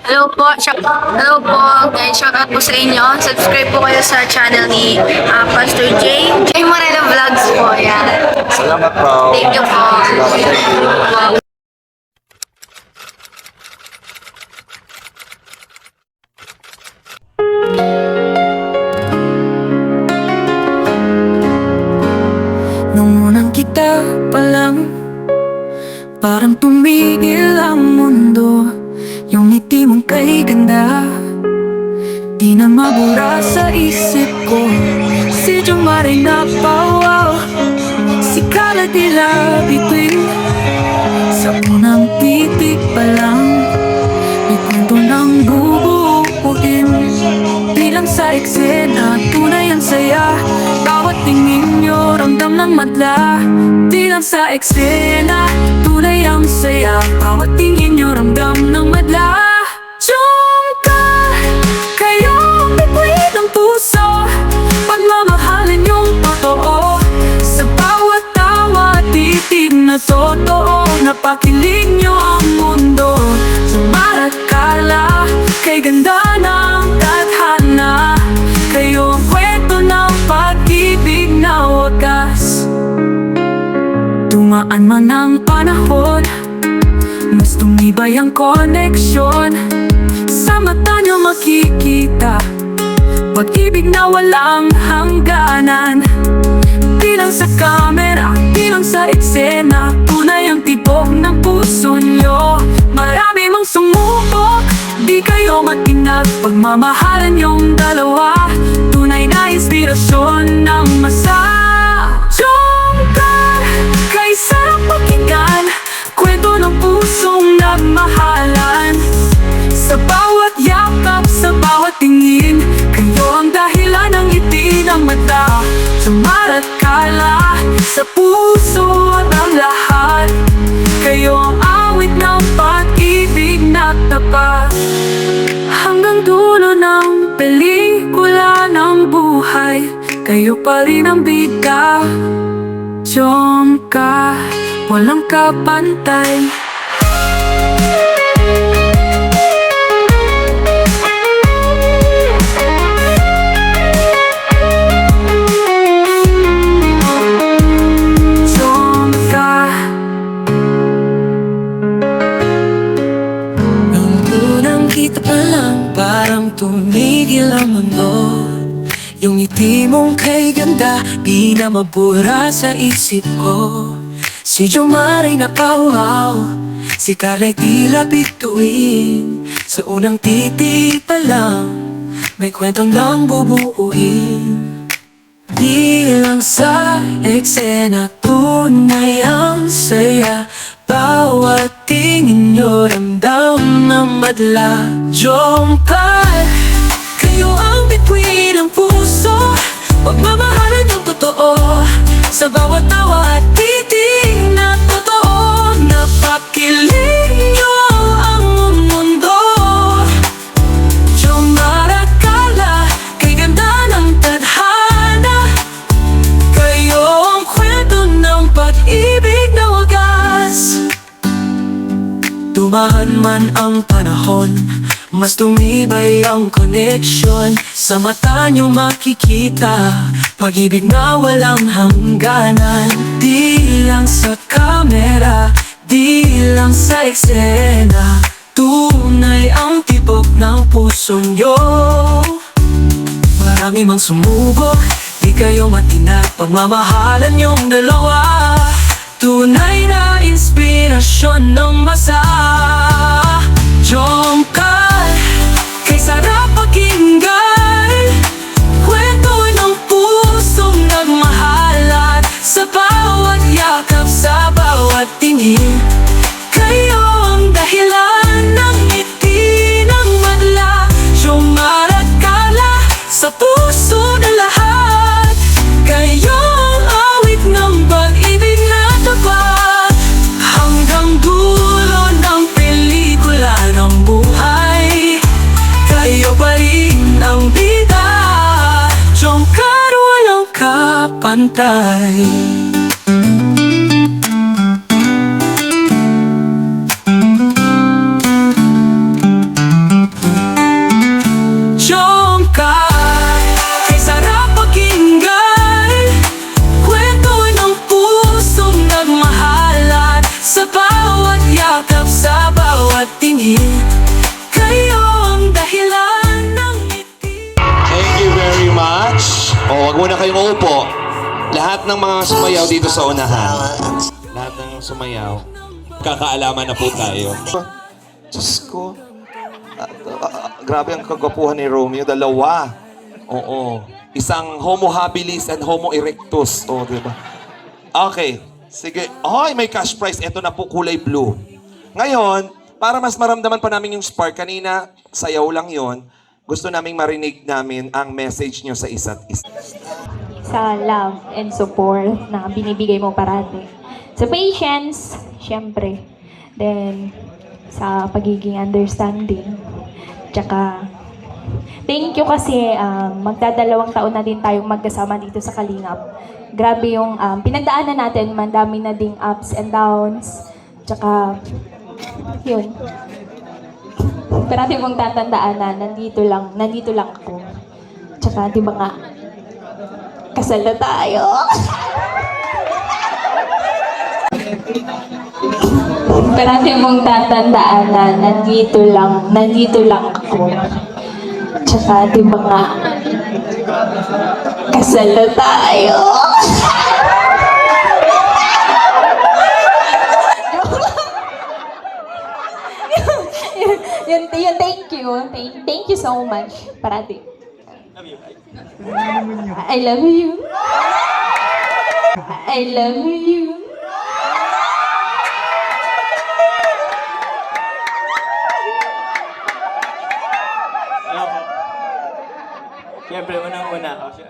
Hello po guys, shout out po sa inyo. Subscribe po kayo sa channel ni Pastor J Moreno Vlogs po. Yan. Salamat po. Thank you po. Salamat. Nung unang kita pa lang, parang tumigil ang mundo. Yung ngiti mong kay ganda, di na mabura sa isip ko. Si Jomari na pawaw, si Carla tila bituin. Sa unang titig pa lang, may kwento ng bubuuin. Di lang sa eksena, tunay ang saya. Bawat tingin nyo, ramdam ng madla. Di lang sa eksena, tunay ang saya. Bawat tingin nyo, ramdam ng madla. Jomka, kayo ang bituin ng puso. Pagmamahalin yung totoo. Sa bawat tawa, titig na totoo. Napakilig nyo ang mundo. Jomar at Carla, kay ganda ng tadhana. Kayo ang kwento ng pag-ibig na wagas. Dumaan man ang panahon, mas tumibay ang koneksyon. Sa mata nyo makikita pag-ibig na walang hangganan. Di lang sa kamera, di lang sa eksena, tunay ang tibok ng puso nyo. Marami mang sumubok, di kayo matinag. Pagmamahalan yung dalawa, tunay na inspirasyon ng masa. Jomcar, kay sarap pakinggan, kwento ng pusong nagmahalan. Sa bawat yakap, sa bawat tingin, kayo ang dahilan ng ngiti ng mata. Jomar at Carla, sa puso at ang lahat. Kayo ang awit ng pag-ibig na tapat. Hanggang dulo ng pelikula ng buhay, kayo pa rin ang bida. Jomka, walang kapantay. Parang tumigil ang mundo. Yung ngiti mong kay ganda, di na mabura sa isip ko. Si Jomari na pawaw, si Carla tila bituin. Sa unang titi pa lang, may kwentong lang bubuuin. Di lang sa eksena, tunay ang saya. Bawat tingin nyo, ramdam ng madla. Jomcar, kayo ang bituin ng puso. Pagmamahalan yung totoo. Sa bawat tawa at titig na totoo. Napakilig nyo ang mundo. Jomar at Carla, kay ganda ng tadhana. Kayo ang kwento ng pag-ibig na wagas. Dumaan man ang panahon, mas tumibay ang koneksyon. Sa mata nyo makikita pag-ibig na walang hangganan. Di lang sa kamera, di lang sa eksena, tunay ang tibok ng puso nyo. Marami mang sumubok, di kayo matinag. Pagmamahalan yung dalawa, tunay na inspirasyon ng masa. Jomcar, kay sarap pakinggan, kwento ng pusong nagmahalan. Sa bawat yakap, sa bawat tingin, kayo ang dahilan ng ngiti ng madla. Jomar at Carla, sa puso na lahat. Kayo ang awit ng pag-ibig na tapat. Hanggang dulo ng pelikula ng buhay, kayo pa rin ang bida. Jomcar, walang kapantay. pumipigil. Kayo ang dahilan ng ngiti. Thank you very much. O, wag muna kayong upo. Lahat ng mga sumayaw dito sa unahan. Lahat ng sumayaw. Kakaalaman na po tayo. Diyos ko. Grabe ang kagwapuhan ni Romeo. Dalawa. Oo. Isang homo habilis and homo erectus. O, diba? Okay. Sige. Ay, may cash prize. Ito na po, kulay blue. Ngayon, para mas maramdaman pa namin yung spark, kanina, sayaw lang yon. Gusto naming marinig namin ang message nyo sa isa't isa. Sa love and support na binibigay mo parati. Sa patience, syempre. Then, sa pagiging understanding. Tsaka, thank you kasi magdadalawang taon na din tayong magkasama dito sa Kalingap. Grabe yung pinagdaanan natin, mandami na ding ups and downs. Tsaka, yun. Parati mong tatandaan na nandito lang ako. Tsaka, di ba nga, kasal na tayo. Parati mong tatandaan na nandito lang ako. Tsaka, di ba nga, kasal na tayo. yun, thank you. Thank you so much. Parati. I love you. I love you. Siyempre, unang-una ako.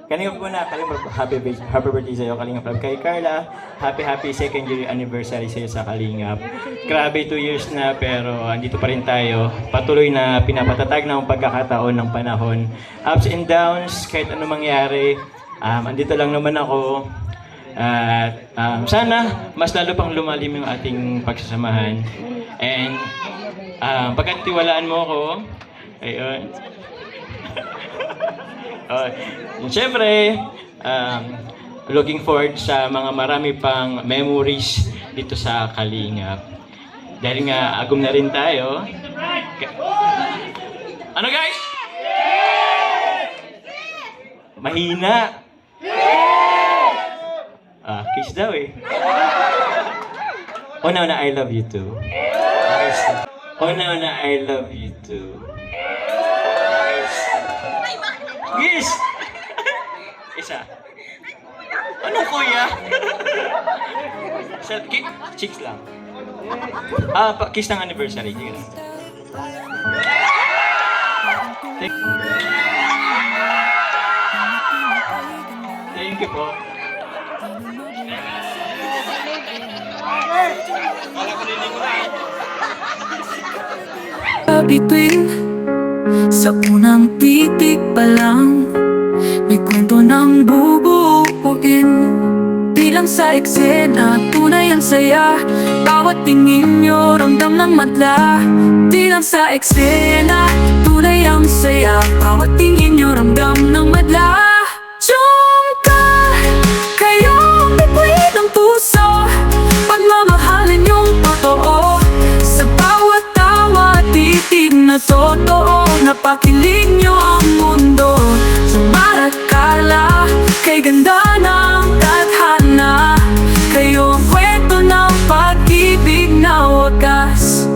Kalingap ko na, happy birthday sa'yo, Kalingap Love. Kay Carla, happy second year anniversary sa'yo sa Kalingap. Grabe, 2 years na, pero andito pa rin tayo. Patuloy na pinapatatag ng pagkakataon ng panahon. Ups and downs, kahit ano mangyari, andito lang naman ako. At sana, mas lalo pang lumalim yung ating pagsasamahan. And pagkatiwalaan mo ako, ayun. Siyempre, looking forward sa mga marami pang memories dito sa Kalingap. Dahil nga, agum na rin tayo. Ano guys? Mahina. Kiss daw eh. Una, I love you too. Una, I love you too. Yes! Isa. Ano kuya? Chicks lang. Kiss ng anniversary. Sige lang. Thank you po. Bituin sa unang titik pa lang, may kwento ng bubuuin. Bilang sa eksena, tunay ang saya. Bawat tingin nyo, ramdam ng madla. Bilang sa eksena, tunay ang saya. Bawat tingin nyo, ramdam ng madla. Tsungka, kayo ang bituin ng puso. Pagmamahalin yung totoo. Sa bawat tawa, titig na totoo. Napakilig nyo ang mundo. Sa Marat Carla, kay ganda ng tadhana. Kayo ang kwento ng pag-ibig na wagas.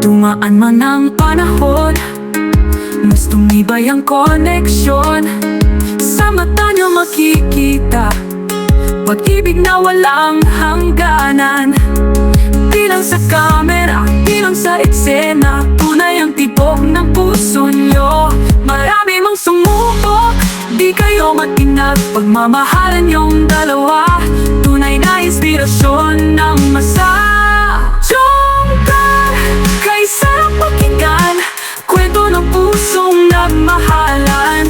Dumaan man ang panahon, mas tumibay ang koneksyon. Sa mata nyo makikita pag-ibig na walang hangganan. Di lang sa kamera, di lang sa eksena, tunay ang tibok ng puso nyo. Marami mang sumubok, di kayo matinag. Pagmamahalan yung dalawa, tunay na inspirasyon ng masa. Tsungkar, kay sarap pakinggan, kwento ng pusong nagmahalan.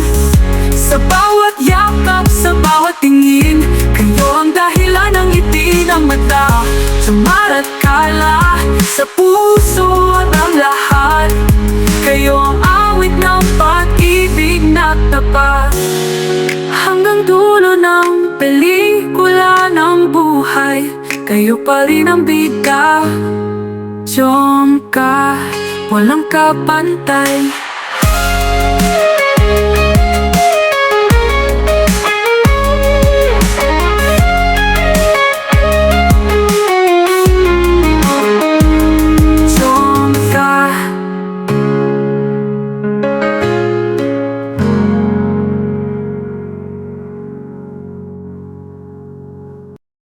Sa bawat yakap, sa bawat tingin, kayo ang dahilan ng ngiti ng mata. Sa Marat Carla, sa puso at ang lahat, kayo ang awit ng pag-ibig na tapat. Hanggang dulo ng pelikula ng buhay, kayo pa rin ang bida. inspirasyon ka, walang kapantay.